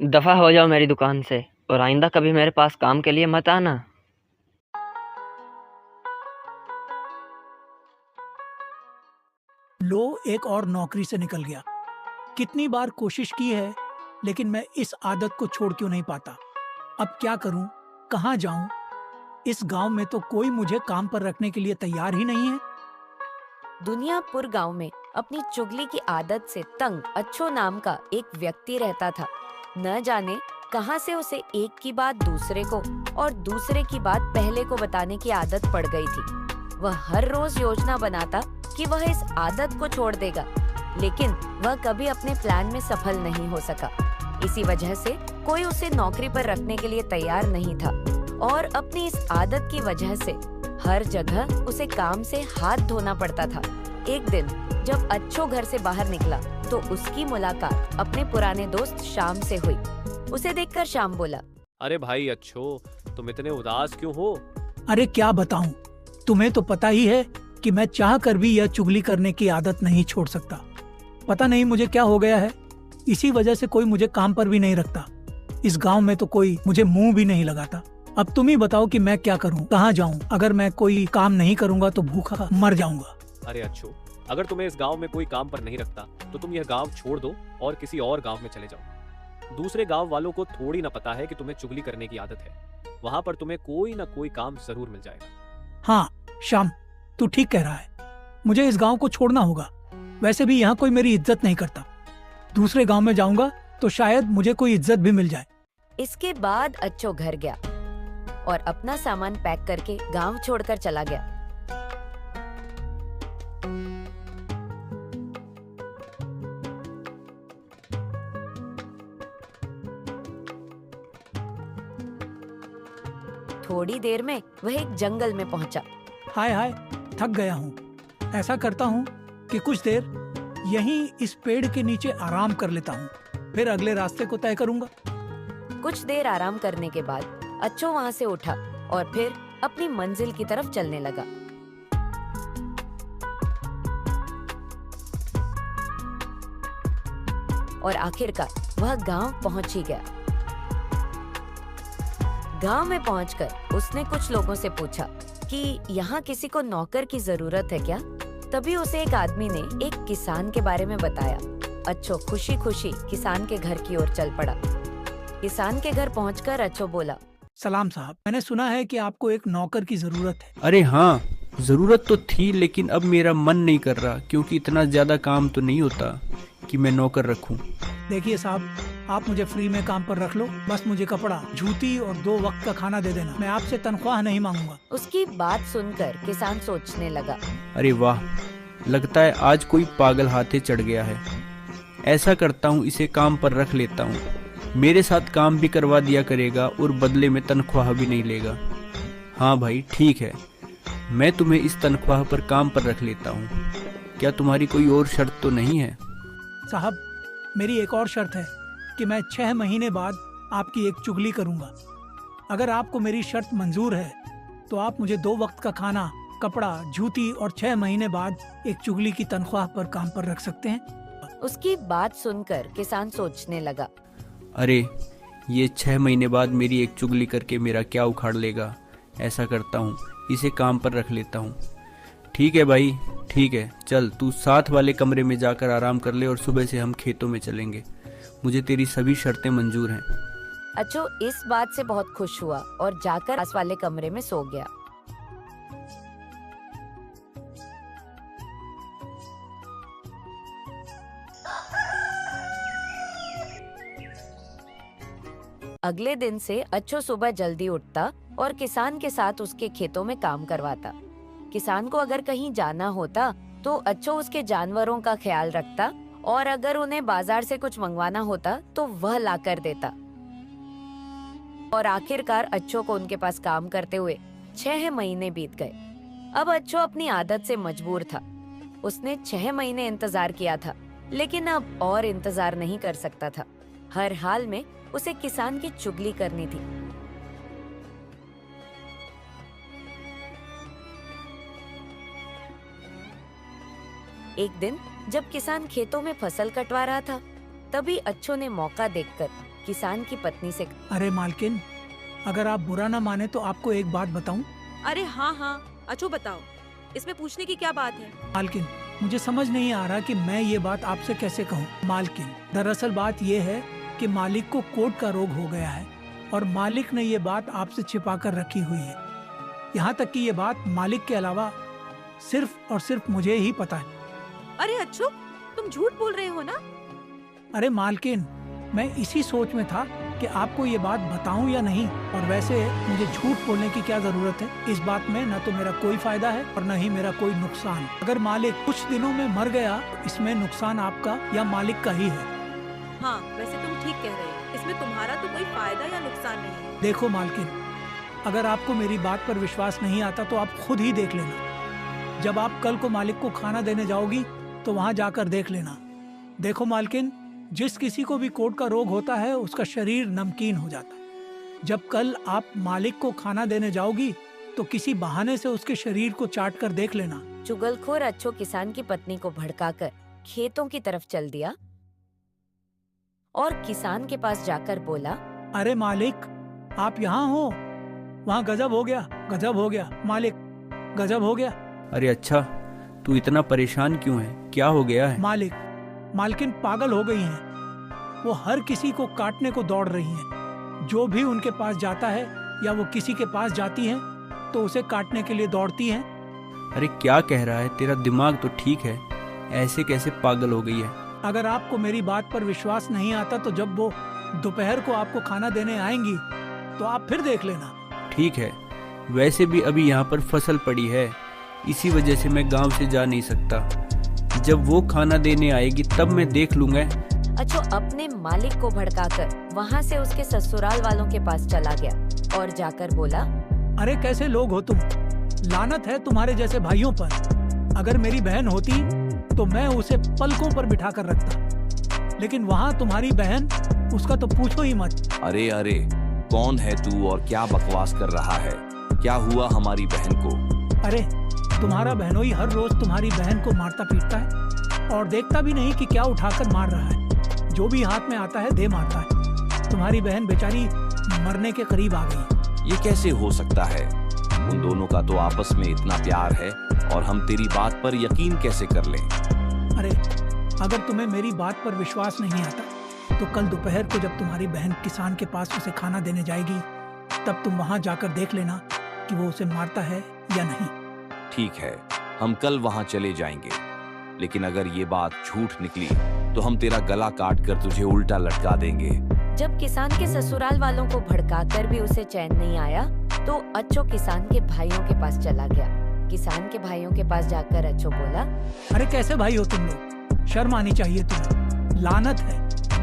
दफा हो जाओ मेरी दुकान से और आइंदा कभी मेरे पास काम के लिए मत आना। लो, एक और नौकरी से निकल गया। कितनी बार कोशिश की है, लेकिन मैं इस आदत को छोड़ क्यों नहीं पाता। अब क्या करूं? कहां जाऊं? इस गांव में तो कोई मुझे काम पर रखने के लिए तैयार ही नहीं है। दुनियापुर गांव में अपनी चुगली की आदत से तंग अच्छो नाम का एक व्यक्ति रहता था। न जाने कहां से उसे एक की बात दूसरे को और दूसरे की बात पहले को बताने की आदत पड़ गई थी। वह हर रोज योजना बनाता कि वह इस आदत को छोड़ देगा, लेकिन वह कभी अपने प्लान में सफल नहीं हो सका। इसी वजह से कोई उसे नौकरी पर रखने के लिए तैयार नहीं था और अपनी इस आदत की वजह से हर जगह उसे काम से हाथ धोना पड़ता था। एक दिन जब अच्छो घर से बाहर निकला तो उसकी मुलाकात अपने पुराने दोस्त श्याम से हुई। उसे देखकर श्याम बोला, अरे भाई अच्छो, तुम इतने उदास क्यों हो? अरे क्या बताऊं, तुम्हें तो पता ही है कि मैं चाह कर भी यह चुगली करने की आदत नहीं छोड़ सकता। पता नहीं मुझे क्या हो गया है, इसी वजह से कोई मुझे काम पर भी नहीं रखता। इस गांव में तो कोई मुझे मुंह भी नहीं लगाता। अब तुम ही बताओ कि मैं क्या करूं, कहां जाऊं? अगर मैं कोई काम नहीं करूंगा तो भूखा मर जाऊंगा। अरे अच्छो, अगर तुम्हें इस गांव में कोई काम पर नहीं रखता तो तुम यह गांव छोड़ दो और किसी और गांव में चले जाओ। दूसरे गांव वालों को थोड़ी ना पता है कि तुम्हें चुगली करने की आदत है। वहां पर तुम्हें कोई ना कोई काम जरूर मिल जाएगा। हाँ श्याम, तू ठीक कह रहा है। मुझे इस गांव को छोड़ना होगा। वैसे भी यहाँ कोई मेरी इज्जत नहीं करता। दूसरे गांव में जाऊंगा तो शायद मुझे कोई इज्जत भी मिल जाए। इसके बाद अच्छो घर गया और अपना सामान पैक करके गांव छोड़कर चला गया। थोड़ी देर में वह एक जंगल में पहुंचा। हाय हाय, थक गया हूँ। ऐसा करता हूँ कि कुछ देर यहीं इस पेड़ के नीचे आराम कर लेता हूँ, फिर अगले रास्ते को तय करूंगा। कुछ देर आराम करने के बाद अच्छो वहां से उठा और फिर अपनी मंजिल की तरफ चलने लगा। और आखिरकार वह गांव पहुंच ही गया। गांव में पहुंचकर उसने कुछ लोगों से पूछा कि यहाँ किसी को नौकर की जरूरत है क्या? तभी उसे एक आदमी ने एक किसान के बारे में बताया। अच्छो खुशी खुशी किसान के घर की ओर चल पड़ा। किसान के घर पहुंचकर अच्छो बोला, सलाम साहब, मैंने सुना है कि आपको एक नौकर की जरूरत है। अरे हाँ, ज़रूरत तो थी, लेकिन अब मेरा मन नहीं कर रहा क्योंकि इतना ज़्यादा काम तो नहीं होता कि मैं नौकर रखूं। देखिए साहब, आप मुझे फ्री में काम पर रख लो। बस मुझे कपड़ा, जूती और 2 वक्त का खाना दे देना। मैं आपसे तनख्वाह नहीं मांगूंगा। उसकी बात सुनकर किसान सोचने लगा। अरे वाह, लगता है आज कोई पागल हाथे चढ़ गया है। ऐसा करता हूँ, इसे काम पर रख लेता हूँ। मेरे साथ काम भी करवा दिया करेगा और बदले में तनख्वाह भी नहीं लेगा। हाँ भाई ठीक है, मैं तुम्हें इस तनख्वाह पर काम पर रख लेता हूँ। क्या तुम्हारी कोई और शर्त तो नहीं है? साहब, मेरी एक और शर्त है कि मैं 6 महीने बाद आपकी एक चुगली करूंगा। अगर आपको मेरी शर्त मंजूर है तो आप मुझे 2 वक्त का खाना, कपड़ा, जूती और 6 महीने बाद एक चुगली की तनख्वाह पर काम पर रख सकते हैं। उसकी बात सुनकर किसान सोचने लगा। अरे ये 6 महीने बाद मेरी एक चुगली करके मेरा क्या उखाड़ लेगा। ऐसा करता हूँ, इसे काम पर रख लेता हूँ। ठीक है भाई, ठीक है, चल तू साथ वाले कमरे में जाकर आराम कर ले और सुबह से हम खेतों में चलेंगे। मुझे तेरी सभी शर्तें मंजूर हैं। अच्छो इस बात से बहुत खुश हुआ और जाकर पास वाले कमरे में सो गया। अगले दिन से अच्छो सुबह जल्दी उठता और किसान के साथ उसके खेतों में काम करवाता। किसान को अगर कहीं जाना होता तो अच्छो उसके जानवरों का ख्याल रखता और अगर उन्हें बाजार से कुछ मंगवाना होता तो वह लाकर देता। और आखिरकार अच्छो को उनके पास काम करते हुए 6 महीने बीत गए। अब अच्छो अपनी आदत से मजबूर था। उसने 6 महीने इंतजार किया था, लेकिन अब और इंतजार नहीं कर सकता था। हर हाल में उसे किसान की चुगली करनी थी। एक दिन जब किसान खेतों में फसल कटवा रहा था, तभी अच्छो ने मौका देखकर किसान की पत्नी से अरे मालकिन, अगर आप बुरा ना माने तो आपको एक बात बताऊं। अरे हाँ हाँ अच्छो बताओ, इसमें पूछने की क्या बात है? मालकिन, मुझे समझ नहीं आ रहा कि मैं ये बात आपसे कैसे कहूँ। मालकिन, दरअसल बात ये है कि मालिक को कोढ़ का रोग हो गया है और मालिक ने ये बात आपसे छिपा कर रखी हुई है। यहाँ तक कि ये बात मालिक के अलावा सिर्फ और सिर्फ मुझे ही पता है। अरे अच्छो, तुम झूठ बोल रहे हो ना? अरे मालकिन, मैं इसी सोच में था कि आपको ये बात बताऊं या नहीं, और वैसे मुझे झूठ बोलने की क्या जरूरत है। इस बात में न तो मेरा कोई फायदा है और न ही मेरा कोई नुकसान। अगर मालिक कुछ दिनों में मर गया, इसमें नुकसान आपका या मालिक का ही है। हाँ वैसे तुम ठीक कह रहे हो, इसमें तुम्हारा तो कोई फायदा या नुकसान नहीं है। देखो मालकिन, अगर आपको मेरी बात पर विश्वास नहीं आता तो आप खुद ही देख लेना। जब आप कल को मालिक को खाना देने जाओगी तो वहाँ जाकर देख लेना। देखो मालकिन, जिस किसी को भी कोढ़ का रोग होता है उसका शरीर नमकीन हो जाता है। जब कल आप मालिक को खाना देने जाओगी तो किसी बहाने से उसके शरीर को चाट कर देख लेना। चुगलखोर अच्छो किसान की पत्नी को भड़काकर खेतों की तरफ चल दिया और किसान के पास जाकर बोला, अरे मालिक, आप यहाँ हो? वहाँ गजब हो गया, गजब हो गया मालिक, गजब हो गया। अरे अच्छा, तू इतना परेशान क्यों है? क्या हो गया है? मालकिन पागल हो गई हैं। वो हर किसी को काटने को दौड़ रही हैं। जो भी उनके पास जाता है या वो किसी के पास जाती हैं तो उसे काटने के लिए दौड़ती हैं। अरे क्या कह रहा है? तेरा दिमाग तो ठीक है, ऐसे कैसे पागल हो गई है? अगर आपको मेरी बात पर विश्वास नहीं आता तो जब वो दोपहर को आपको खाना देने आएंगी तो आप फिर देख लेना। ठीक है, वैसे भी अभी यहाँ पर फसल पड़ी है, इसी वजह से मैं गांव से जा नहीं सकता। जब वो खाना देने आएगी तब मैं देख लूंगा। अच्छो अपने मालिक को भड़काकर वहाँ से उसके ससुराल वालों के पास चला गया और जाकर बोला, अरे कैसे लोग हो तुम? लानत है तुम्हारे जैसे भाइयों पर। अगर मेरी बहन होती तो मैं उसे पलकों पर बिठा कर रखता, लेकिन वहाँ तुम्हारी बहन, उसका तो पूछो ही मत। अरे अरे, कौन है तू और क्या बकवास कर रहा है? क्या हुआ हमारी बहन को? अरे तुम्हारा बहनोई हर रोज तुम्हारी बहन को मारता पीटता है और देखता भी नहीं कि क्या उठाकर मार रहा है। जो भी हाथ में आता है दे मारता है। तुम्हारी बहन बेचारी मरने के करीब आ गई। ये कैसे हो सकता है? उन दोनों का तो आपस में इतना प्यार है और हम तेरी बात पर यकीन कैसे कर लें? अरे अगर तुम्हें मेरी बात पर विश्वास नहीं आता तो कल दोपहर को जब तुम्हारी बहन किसान के पास उसे खाना देने जाएगी तब तुम वहाँ जाकर देख लेना कि वो उसे मारता है या नहीं। ठीक है, हम कल वहाँ चले जाएंगे, लेकिन अगर ये बात झूठ निकली तो हम तेरा गला काट कर तुझे उल्टा लटका देंगे। जब किसान के ससुराल वालों को भड़काकर भी उसे चैन नहीं आया तो अच्छो किसान के भाइयों के पास चला गया। किसान के भाइयों के पास जाकर अच्छो बोला, अरे कैसे भाई हो तुम लोग? शर्म आनी चाहिए तुम्हें। लानत है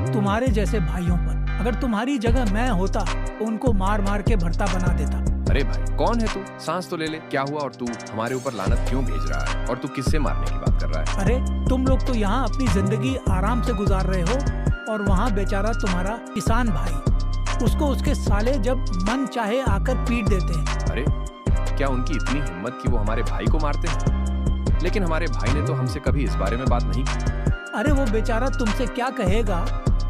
तुम्हारे जैसे भाइयों पर। अगर तुम्हारी जगह मैं होता तो उनको मार मार के भरता बना देता। अरे भाई, कौन है तू? सांस तो ले ले। क्या हुआ और तू हमारे ऊपर लानत क्यों भेज रहा है? और तू किससे मारने की बात कर रहा है? अरे तुम लोग तो यहाँ अपनी जिंदगी आराम से गुजार रहे हो और वहाँ बेचारा तुम्हारा किसान भाई, उसको उसके साले जब मन चाहे आकर पीट देते हैं। अरे क्या उनकी इतनी हिम्मत कि वो हमारे भाई को मारते हैं? लेकिन हमारे भाई ने तो हमसे कभी इस बारे में बात नहीं की। अरे वो बेचारा तुमसे क्या कहेगा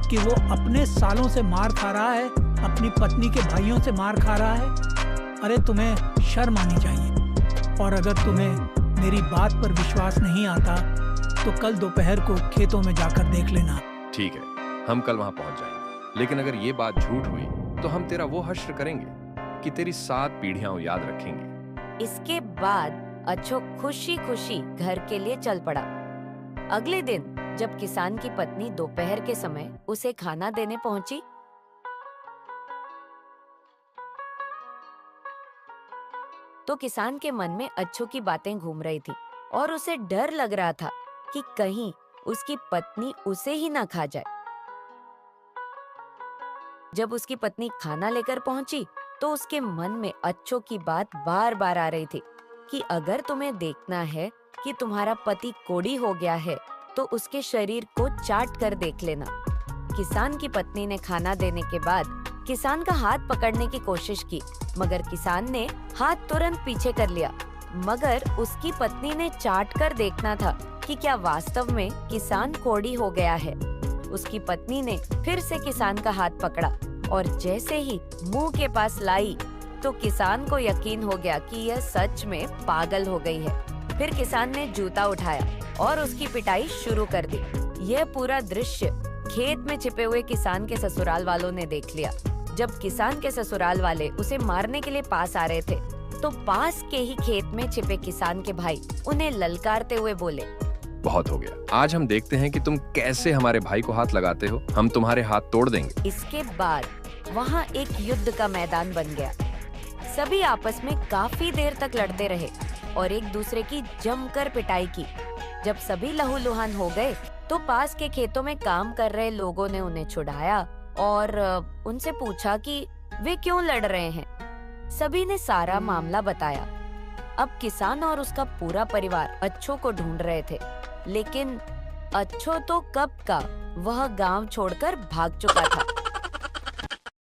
कि वो अपने सालों से मार खा रहा है, अपनी पत्नी के भाइयों से मार खा रहा है। अरे तुम्हें शर्म आनी चाहिए। और अगर तुम्हें मेरी बात पर विश्वास नहीं आता तो कल दोपहर को खेतों में जाकर देख लेना। ठीक है, हम कल वहाँ पहुँच जाएंगे, लेकिन अगर ये बात झूठ हुई तो हम तेरा वो हश्र करेंगे कि तेरी 7 पीढ़ियां याद रखेंगे। इसके बाद अच्छो खुशी खुशी घर के लिए चल पड़ा। अगले दिन जब किसान की पत्नी दोपहर के समय उसे खाना देने पहुंची तो किसान के मन में अच्छो की बातें घूम रही थी और उसे डर लग रहा था कि कहीं उसकी पत्नी उसे ही ना खा जाए। जब उसकी पत्नी खाना लेकर पहुंची तो उसके मन में अच्छो की बात बार बार आ रही थी कि अगर तुम्हें देखना है कि तुम्हारा पति कोढ़ी हो गया है तो उसके शरीर को चाट कर देख लेना। किसान की पत्नी ने खाना देने के बाद किसान का हाथ पकड़ने की कोशिश की, मगर किसान ने हाथ तुरंत पीछे कर लिया। मगर उसकी पत्नी ने चाट कर देखना था कि क्या वास्तव में किसान कोढ़ी हो गया है। उसकी पत्नी ने फिर से किसान का हाथ पकड़ा और जैसे ही मुंह के पास लाई तो किसान को यकीन हो गया कि यह सच में पागल हो गई है। फिर किसान ने जूता उठाया और उसकी पिटाई शुरू कर दी। यह पूरा दृश्य खेत में छिपे हुए किसान के ससुराल वालों ने देख लिया। जब किसान के ससुराल वाले उसे मारने के लिए पास आ रहे थे तो पास के ही खेत में छिपे किसान के भाई उन्हें ललकारते हुए बोले, बहुत हो गया, आज हम देखते हैं कि तुम कैसे हमारे भाई को हाथ लगाते हो। हम तुम्हारे हाथ तोड़ देंगे। इसके बाद वहाँ एक युद्ध का मैदान बन गया। सभी आपस में काफी देर तक लड़ते रहे और एक दूसरे की जमकर पिटाई की। जब सभी लहूलुहान हो गए तो पास के खेतों में काम कर रहे लोगों ने उन्हें छुड़ाया और उनसे पूछा कि वे क्यों लड़ रहे हैं। सभी ने सारा मामला बताया। अब किसान और उसका पूरा परिवार अच्छो को ढूंढ रहे थे, लेकिन अच्छो तो कब का वह गांव छोड़कर भाग चुका था।